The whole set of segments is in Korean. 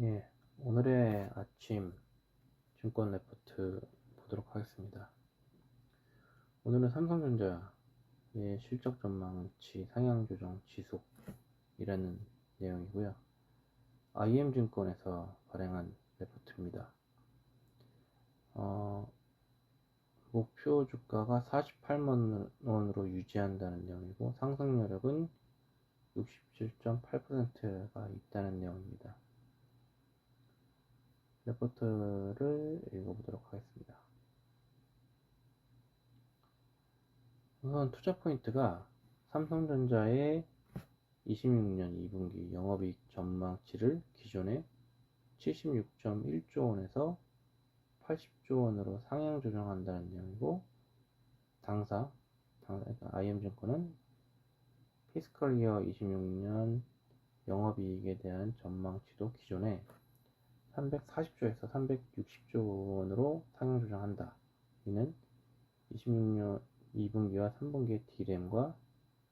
예, 오늘의 아침 증권 레포트 보도록 하겠습니다. 오늘은 삼성전자의 실적 전망치 상향 조정 지속이라는 내용이고요. IM증권에서 발행한 레포트입니다. 목표 주가가 48만 원으로 유지한다는 내용이고 상승 여력은 67.8%가 있다는 내용입니다. 레포트를 읽어보도록 하겠습니다. 우선 투자 포인트가 삼성전자의 26년 2분기 영업이익 전망치를 기존의 76.1조 원에서 80조 원으로 상향 조정한다는 내용이고, 당사 그러니까 IM증권은 피스컬 이어 26년 영업이익에 대한 전망치도 기존에 340조에서 360조 원으로 상향 조정한다. 이는 26년 2분기와 3분기의 D램과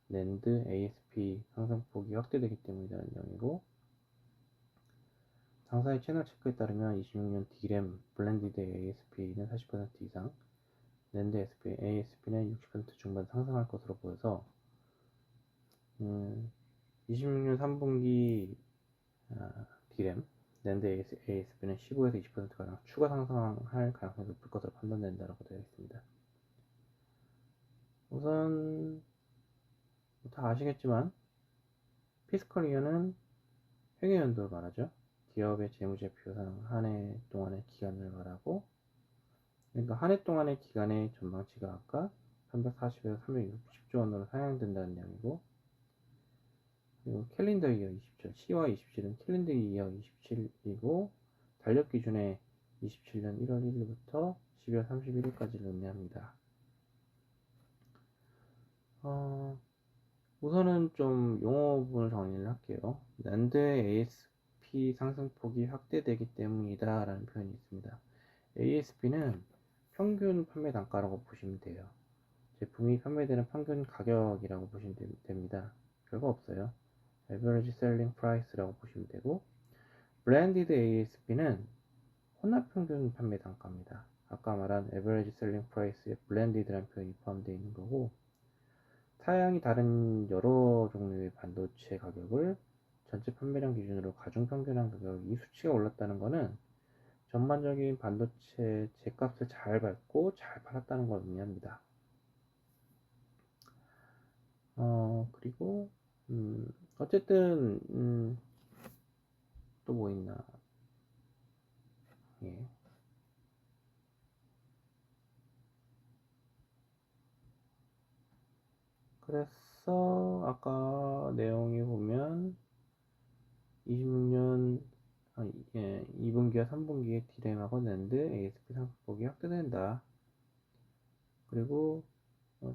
낸드 ASP 상승폭이 확대되기 때문이라는 내용이고, 당사의 채널 체크에 따르면 26년 D램 블렌디드 ASP는 40% 이상, 낸드 ASP는 60% 중반 상승할 것으로 보여서 26년 3분기 D램 낸드 ASP는 15에서 20%가량 추가 상승할 가능성이 높을 것으로 판단된다고 되어 있습니다. 우선 다 아시겠지만 피스컬 이어는 회계연도를 말하죠. 기업의 재무제표 한 해 동안의 기간을 말하고, 그러니까 한 해 동안의 기간의 전망치가 아까 340에서 360조 원으로 상향된다는 내용이고, 그리고 캘린더 이어 27, 10와 27은 캘린더 이어 27이고 달력 기준에 27년 1월 1일부터 12월 31일까지를 의미합니다. 우선은 좀 용어 부분을 정리를 할게요. 낸드 ASP 상승폭이 확대되기 때문이다 라는 표현이 있습니다. ASP는 평균 판매 단가라고 보시면 돼요. 제품이 판매되는 평균 가격이라고 보시면 됩니다. 별거 없어요. Average Selling Price라고 보시면 되고, Blended ASP는 혼합 평균 판매 단가입니다. 아까 말한 Average Selling Price에 Blended라는 표현이 포함되어 있는 거고, 사양이 다른 여러 종류의 반도체 가격을 전체 판매량 기준으로 가중평균한 가격, 이 수치가 올랐다는 것은 전반적인 반도체 제값을 잘 밟고 잘 팔았다는 걸 의미합니다. 그리고 어쨌든 또 뭐 있나, 예. 그래서 아까 내용이 보면 26년 2분기와 3분기의 D램하고 낸드 ASP 상승폭이 확대된다. 그리고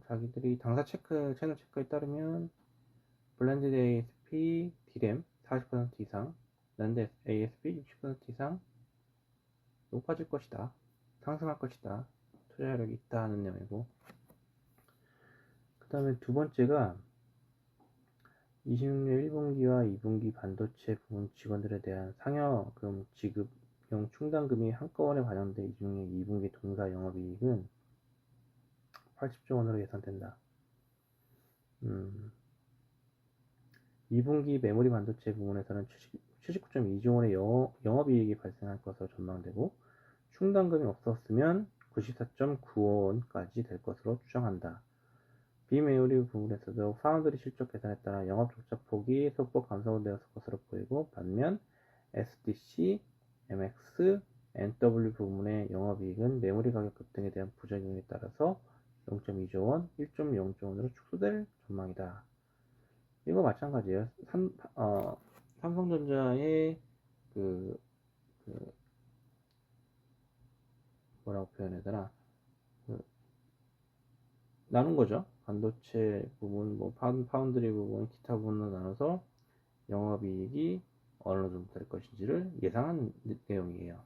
자기들이 당사 채널 체크에 따르면 블렌디드 ASP D램 40% 이상, 낸드 ASP 60% 이상 높아질 것이다, 상승할 것이다, 투자력이 있다 하는 내용이고, 그 다음에 두 번째가 26년 1분기와 2분기 반도체 부문 직원들에 대한 상여금 지급용 충당금이 한꺼번에 반영돼 26년 2분기 동사 영업이익은 80조 원으로 예상된다. 2분기 메모리 반도체 부문에서는 79.2조 원의 영업이익이 발생할 것으로 전망되고, 충당금이 없었으면 94.9억 원까지 될 것으로 추정한다. 비메모리 부분에서도 파운드리 실적 계산에 따라 영업 적자폭이 소폭 감소되었을 것으로 보이고, 반면 SDC, MX, NW 부문의 영업이익은 메모리 가격 급등에 대한 부작용에 따라서 0.2조 원, 1.0조 원으로 축소될 전망이다. 이거 마찬가지예요. 삼성전자의 뭐라고 표현해야 되나, 나눈 거죠. 반도체 부분, 뭐 파운드리 부분, 기타 부분으로 나눠서 영업이익이 어느 정도 될 것인지를 예상한 내용이에요.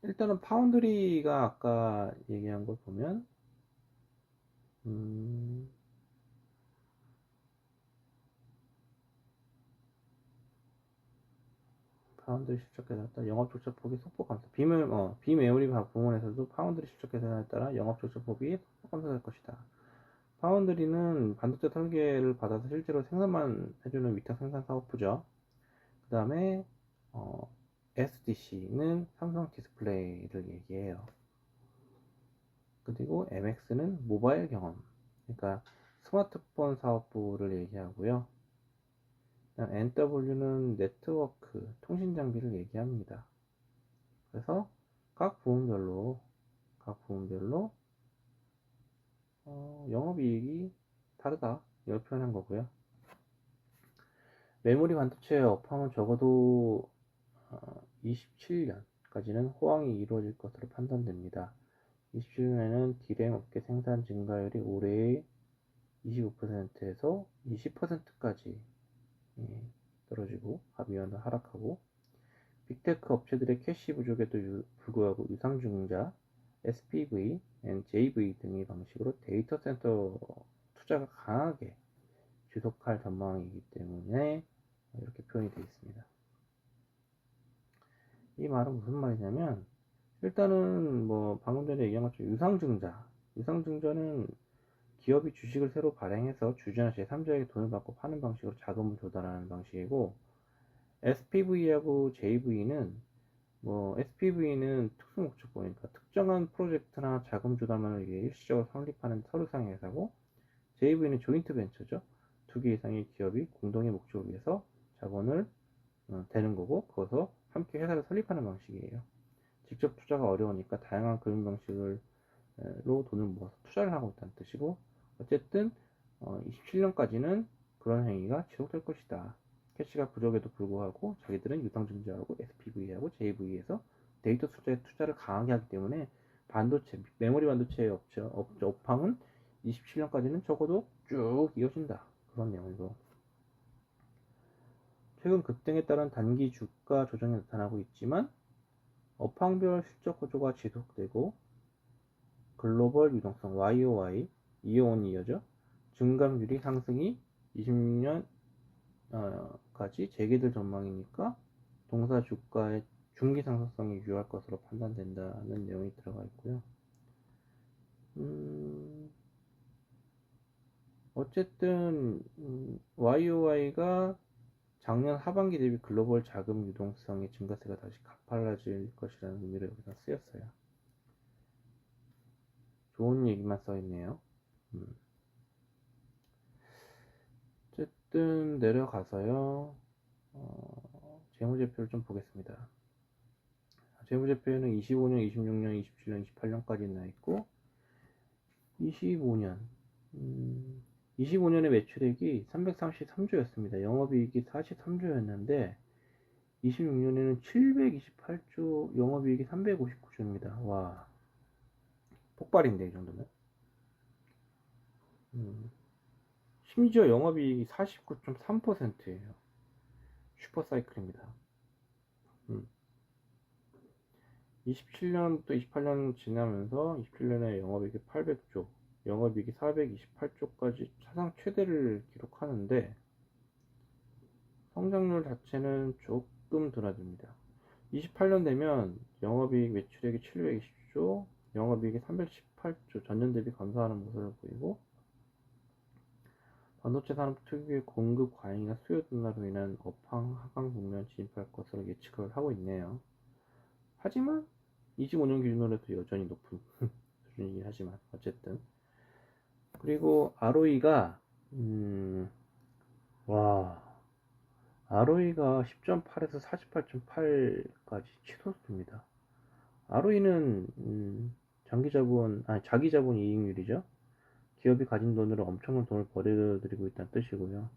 일단은 파운드리가 아까 얘기한 걸 보면 파운드리 실적 계산에 따라 영업 적자폭이 소폭 감소. 비메모리 부문에서도 파운드리 실적 계산에 따라 영업 적자폭이 소폭 감소할 것이다. 파운드리는 반도체 설계를 받아서 실제로 생산만 해주는 위탁 생산 사업부죠. 그 다음에 SDC는 삼성 디스플레이를 얘기해요. 그리고 MX는 모바일 경험, 그러니까 스마트폰 사업부를 얘기하고요. NW는 네트워크, 통신 장비를 얘기합니다. 그래서 각 부문별로 영업이익이 다르다, 이걸 표현한 거고요. 메모리 반도체의 업황은 적어도 27년까지는 호황이 이루어질 것으로 판단됩니다. 27년에는 디램 업계 생산 증가율이 올해의 25%에서 20%까지 떨어지고 미연도 하락하고, 빅테크 업체들의 캐시 부족에도 불구하고 유상증자, SPV, JV 등의 방식으로 데이터 센터 투자가 강하게 지속할 전망이기 때문에 이렇게 표현이 되어 있습니다. 이 말은 무슨 말이냐면, 일단은 방금 전에 얘기한 것처럼 유상증자는 기업이 주식을 새로 발행해서 주주나 제3자에게 돈을 받고 파는 방식으로 자금을 조달하는 방식이고, SPV하고 JV는 SPV는 특수 목적보니까 특정한 프로젝트나 자금 조달만을 위해 일시적으로 설립하는 서류상의 회사고, JV는 조인트 벤처죠. 2개 이상의 기업이 공동의 목적을 위해서 자본을 대는 거고, 거기서 함께 회사를 설립하는 방식이에요. 직접 투자가 어려우니까 다양한 금융 방식으로 돈을 모아서 투자를 하고 있다는 뜻이고, 어쨌든 27년까지는 그런 행위가 지속될 것이다. 캐시가 부족에도 불구하고 자기들은 유상증자하고 SPV하고 JV에서 데이터 투자를 강하게 하기 때문에 메모리 반도체의 업황은 27년까지는 적어도 쭉 이어진다, 그런 내용이고, 최근 급등에 따른 단기 주가 조정이 나타나고 있지만 업황별 실적 구조가 지속되고 글로벌 유동성 YOY, 이어온이어죠. 증감률이 상승이 26년까지 재개될 전망이니까 동사 주가의 중기 상승성이 유효할 것으로 판단된다는 내용이 들어가 있고요. 어쨌든 YOY가 작년 하반기 대비 글로벌 자금 유동성의 증가세가 다시 가팔라질 것이라는 의미로 여기서 쓰였어요. 좋은 얘기만 써있네요. 어쨌든 내려가서요, 재무제표를 좀 보겠습니다. 재무제표에는 25년, 26년, 27년, 28년까지 나있고, 25년의 매출액이 333조였습니다. 영업이익이 43조였는데 26년에는 728조, 영업이익이 359조입니다. 와, 폭발인데, 이 정도면. 심지어 영업이익이 49.3%예요. 슈퍼사이클입니다. 27년 또 28년 지나면서 27년에 영업이익이 800조, 영업이익이 428조까지 사상 최대를 기록하는데, 성장률 자체는 조금 둔화됩니다. 28년 되면 영업이익 매출액이 720조, 영업이익이 318조, 전년 대비 감소하는 모습을 보이고, 반도체 산업 특유의 공급 과잉이나 수요 둔화로 인한 업황 하강 국면 진입할 것으로 예측을 하고 있네요. 하지만 25년 기준으로 해도 여전히 높은 수준이긴 하지만 어쨌든. 그리고 ROE가 ROE가 10.8에서 48.8까지 치솟습니다. ROE는 자기 자본 이익률이죠. 기업이 가진 돈으로 엄청난 돈을 벌여들이고 있다는 뜻이고요.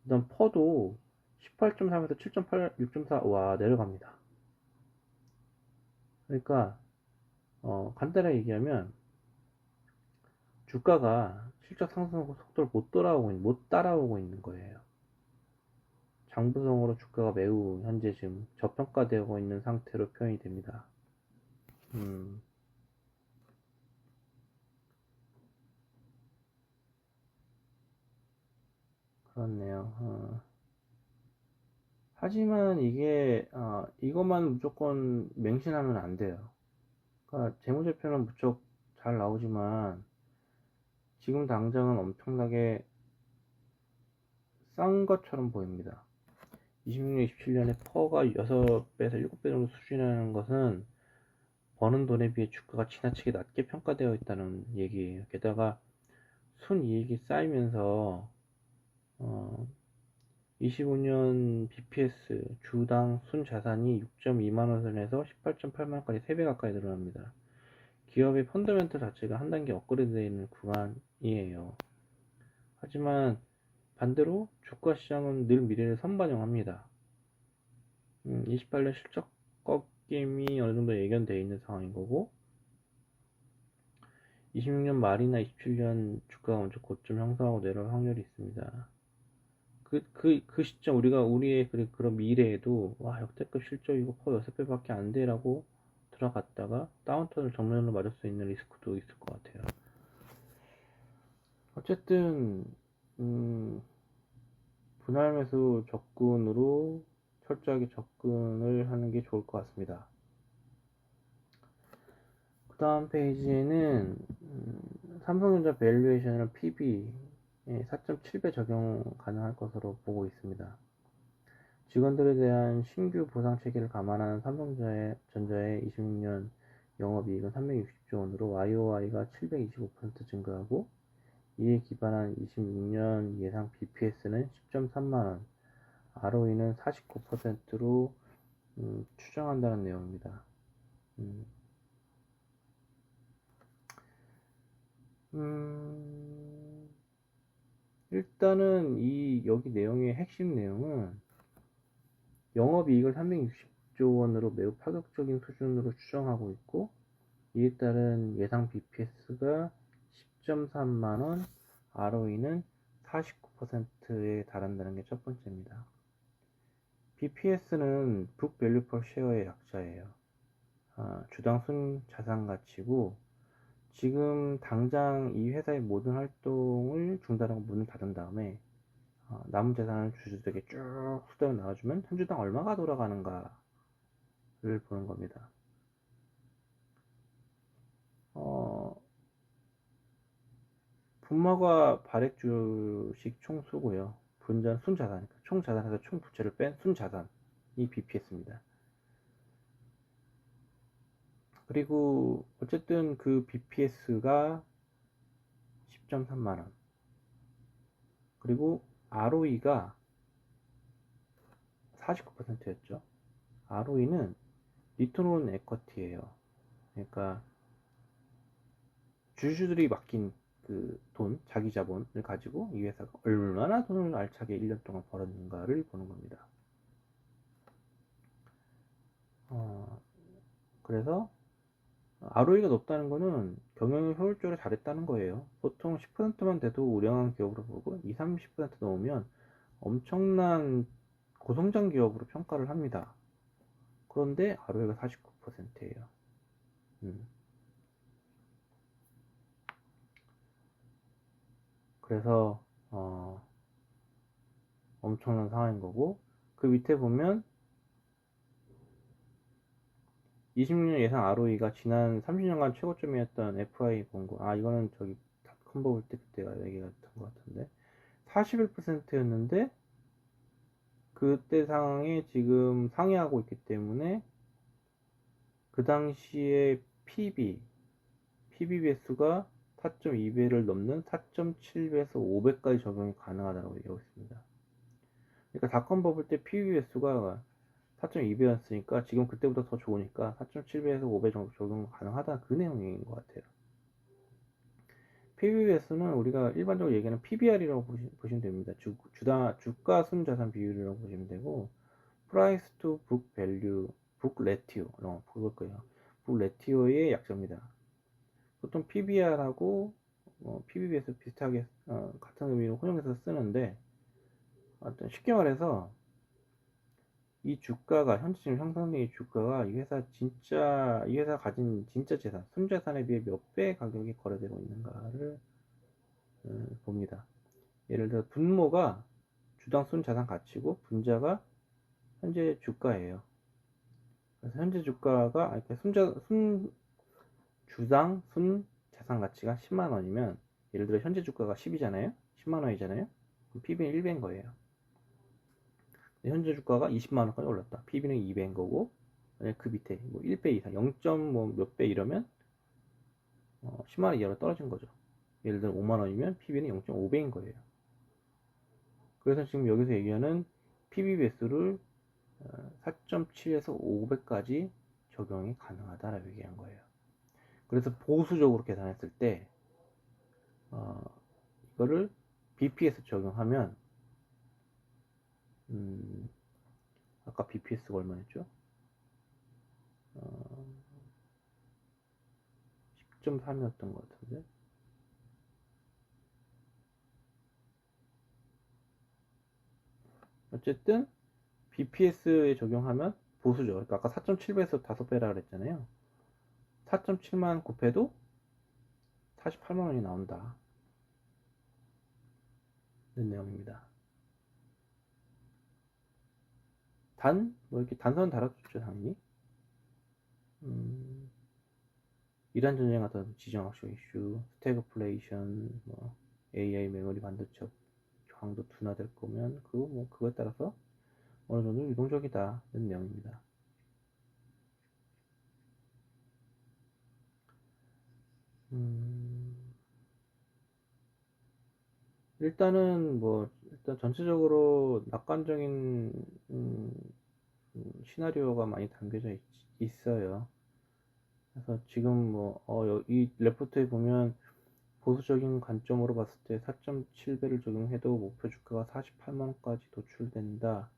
그 다음 퍼도 18.3에서 7.8, 6.4, 와, 내려갑니다. 그러니까 간단하게 얘기하면 주가가 실적 상승 속도를 못 따라오고 있는 거예요. 장부성으로 주가가 매우 현재 지금 저평가되고 있는 상태로 표현이 됩니다. 그렇네요. 하지만 이게 이것만 무조건 맹신하면 안 돼요. 그러니까 재무제표는 무척 잘 나오지만 지금 당장은 엄청나게 싼 것처럼 보입니다. 26년, 27년에 퍼가 6배에서 7배 정도 수준이라는 것은 버는 돈에 비해 주가가 지나치게 낮게 평가되어 있다는 얘기예요. 게다가 순이익이 쌓이면서 25년 BPS 주당 순자산이 6.2만원 선에서 18.8만원까지 3배 가까이 늘어납니다. 기업의 펀더멘털 자체가 한 단계 업그레이드 되어 있는 구간이에요. 하지만 반대로 주가 시장은 늘 미래를 선반영합니다. 28년 실적 꺾임이 어느 정도 예견되어 있는 상황인 거고, 26년 말이나 27년 주가가 먼저 고점 형성하고 내려올 확률이 있습니다. 그 시점 우리의 그런 미래에도 와 역대급 실적이고 퍼 6배밖에 안 돼라고 들어갔다가 다운턴을 정면으로 맞을 수 있는 리스크도 있을 것 같아요. 어쨌든 분할 매수 접근으로 철저하게 접근을 하는 게 좋을 것 같습니다. 그 다음 페이지에는 삼성전자 밸류에이션을 PB 4.7배 적용 가능할 것으로 보고 있습니다. 직원들에 대한 신규 보상 체계를 감안한 삼성전자의 26년 영업이익은 360조 원으로 YOY가 725% 증가하고, 이에 기반한 26년 예상 BPS는 10.3만원, ROE는 49%로 추정한다는 내용입니다. 일단은 여기 내용의 핵심 내용은 영업이익을 360조 원으로 매우 파격적인 수준으로 추정하고 있고, 이에 따른 예상 BPS가 10.3만원, ROE는 49%에 달한다는 게 첫 번째입니다. BPS는 Book Value per Share의 약자예요. 주당 순자산 가치고, 지금 당장 이 회사의 모든 활동을 중단하고 문을 닫은 다음에 남은 재산을 주주들에게 쭉 수대로 나눠주면 한 주당 얼마가 돌아가는가를 보는 겁니다. 분모가 발행 주식 총수고요. 분자는 순자산, 총 자산에서 총 부채를 뺀 순자산이 BPS입니다. 그리고 어쨌든 그 BPS가 10.3만원, 그리고 ROE가 49%였죠. ROE는 리턴 온 에쿼티예요. 그러니까 주주들이 맡긴 그 돈, 자기 자본을 가지고 이 회사가 얼마나 돈을 알차게 1년 동안 벌었는가를 보는 겁니다. 그래서 ROE가 높다는 거는 경영을 효율적으로 잘했다는 거예요. 보통 10%만 돼도 우량한 기업으로 보고 20, 30% 넘으면 엄청난 고성장 기업으로 평가를 합니다. 그런데 ROE가 49%예요. 그래서 엄청난 상황인 거고, 그 밑에 보면 26년 예상 ROE가 지난 30년간 최고점이었던 FI 본고, 이거는 저기 닷컴 버블 때 그때가 얘기가 됐던 것 같은데 41%였는데 그때 상황에 지금 상회하고 있기 때문에 그 당시에 PB 배수가 4.2배를 넘는 4.7배에서 5배까지 적용이 가능하다고 얘기하고 있습니다. 그러니까 닷컴 버블 때 PB 배수가 4.2배였으니까 지금 그때보다 더 좋으니까 4.7배에서 5배 정도 적용 가능하다, 그 내용인 것 같아요. PBS는 우리가 일반적으로 얘기하는 PBR이라고 보시면 됩니다. 주가 순자산 비율이라고 보시면 되고, Price to Book Value, Book Ratio, 그걸 거예요. Book Ratio의 약자입니다. 보통 PBR하고 PBS 비슷하게 같은 의미로 혼용해서 쓰는데, 쉽게 말해서 이 주가가 현재 지금 형성된 이 주가가 이 회사 가진 진짜 재산, 순자산에 비해 몇 배 가격이 거래되고 있는가를 봅니다. 예를 들어 분모가 주당 순자산 가치고 분자가 현재 주가예요. 그래서 현재 주가가 이렇게 주당 순 자산 가치가 10만 원이면, 예를 들어 현재 주가가 10이잖아요. 10만 원이잖아요. 그럼 PB는 1배인 거예요. 현재 주가가 20만 원까지 올랐다. PB는 2배인 거고, 만약 그 밑에 뭐 1배 이상, 0. 뭐 몇 배 이러면 10만 원 이하로 떨어진 거죠. 예를 들어 5만 원이면 PB는 0.5배인 거예요. 그래서 지금 여기서 얘기하는 PB 배수를 4.7에서 5배까지 적용이 가능하다라고 얘기한 거예요. 그래서 보수적으로 계산했을 때 이거를 BPS 적용하면 아까 BPS가 얼마였죠? 10.3이었던 것 같은데. 어쨌든 BPS에 적용하면 보수죠. 그러니까 아까 4.7배에서 5배라 그랬잖아요. 4.7만 곱해도 48만 원이 나온다. 는 내용입니다. 뭐 이렇게 단서는 달아줬죠, 당연히. 이란 전쟁 같은 지정학적 이슈, 스태그플레이션, 뭐 AI 메모리 반도체 강도 둔화될 거면 그거에 따라서 어느 정도 유동적이다는 내용입니다. 일단 전체적으로 낙관적인 시나리오가 많이 담겨져 있어요. 그래서 지금 이 레포트에 보면 보수적인 관점으로 봤을 때 4.7배를 적용해도 목표 주가가 48만원까지 도출된다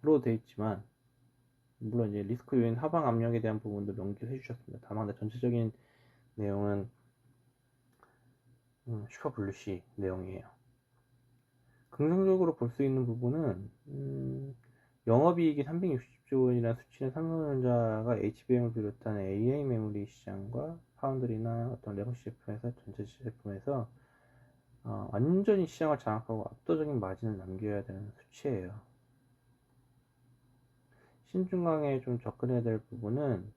로 되어 있지만, 물론 이제 리스크 요인 하방 압력에 대한 부분도 명기해 주셨습니다. 다만 전체적인 내용은 슈퍼 블루시 내용이에요. 긍정적으로 볼 수 있는 부분은 영업이익이 360조 원이라는 수치는 삼성전자가 HBM을 비롯한 AI 메모리 시장과 파운드리나 어떤 레거시 제품에서 전체 제품에서 완전히 시장을 장악하고 압도적인 마진을 남겨야 되는 수치예요. 신중강에 좀 접근해야 될 부분은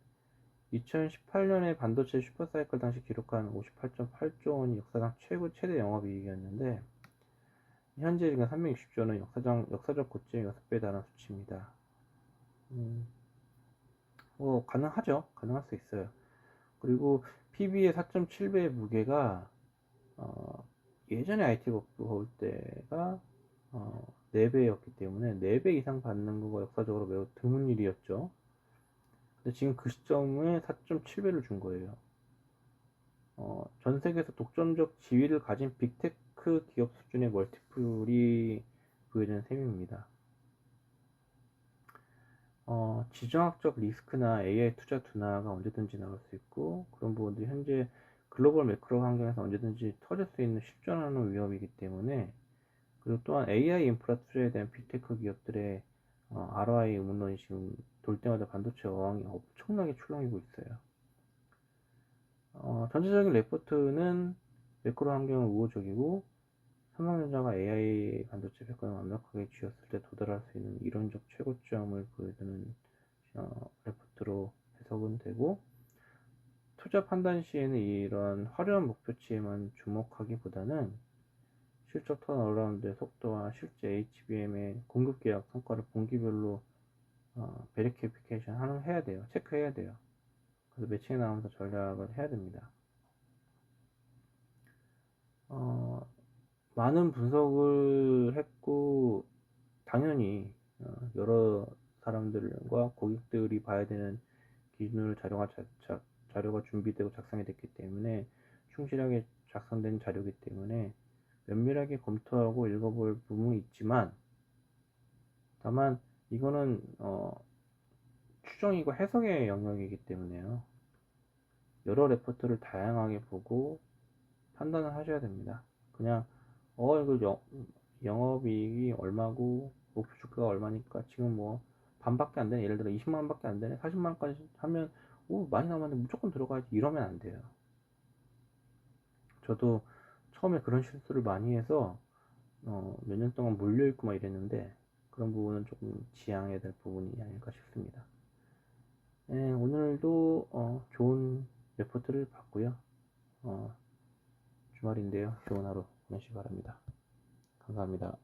2018년에 반도체 슈퍼사이클 당시 기록한 58.8조 원이 역사상 최대 영업이익이었는데, 현재 지금 360조는 역사적 고점의 6배에 달하는 수치입니다. 가능하죠. 가능할 수 있어요. 그리고 PB의 4.7배의 무게가 예전에 IT 버프 볼 때가 4배였기 때문에 4배 이상 받는 거가 역사적으로 매우 드문 일이었죠. 근데 지금 그 시점에 4.7배를 준 거예요. 전 세계에서 독점적 지위를 가진 빅테크 기업 수준의 멀티플이 보여지는 셈입니다. 지정학적 리스크나 AI 투자 둔화가 언제든지 나올 수 있고, 그런 부분들이 현재 글로벌 매크로 환경에서 언제든지 터질 수 있는 실존하는 위험이기 때문에, 그리고 또한 AI 인프라 투자에 대한 빅테크 기업들의 ROI 의문론이 지금 돌 때마다 반도체 어항이 엄청나게 출렁이고 있어요. 전체적인 레포트는 매크로 환경은 우호적이고, 삼성전자가 AI 반도체 패권을 완벽하게 쥐었을 때 도달할 수 있는 이론적 최고점을 보여주는 레포트로 해석은 되고, 투자 판단 시에는 이런 화려한 목표치에만 주목하기보다는 실적 턴어라운드의 속도와 실제 HBM의 공급 계약 성과를 분기별로 베리피케이션 해야 돼요. 체크해야 돼요. 그래서 매칭에 나오면서 전략을 해야 됩니다. 많은 분석을 했고, 당연히 여러 사람들과 고객들이 봐야 되는 기준으로 자료가 준비되고 작성이 됐기 때문에, 충실하게 작성된 자료이기 때문에 면밀하게 검토하고 읽어볼 부분이 있지만, 다만 이거는 추정이고 해석의 영역이기 때문에요. 여러 레포트를 다양하게 보고 판단을 하셔야 됩니다. 그냥 이거 영업이익이 얼마고 목표 주가가 얼마니까 지금 뭐 반밖에 안 되네, 예를 들어 20만원 밖에 안 되네, 40만원까지 하면 많이 남았는데 무조건 들어가야지, 이러면 안 돼요. 저도 처음에 그런 실수를 많이 해서 몇 년 동안 몰려있고 막 이랬는데 그런 부분은 조금 지양해야 될 부분이 아닐까 싶습니다. 네, 오늘도 좋은 레포트를 봤고요. 주말인데요. 좋은 하루 보내시기 바랍니다. 감사합니다.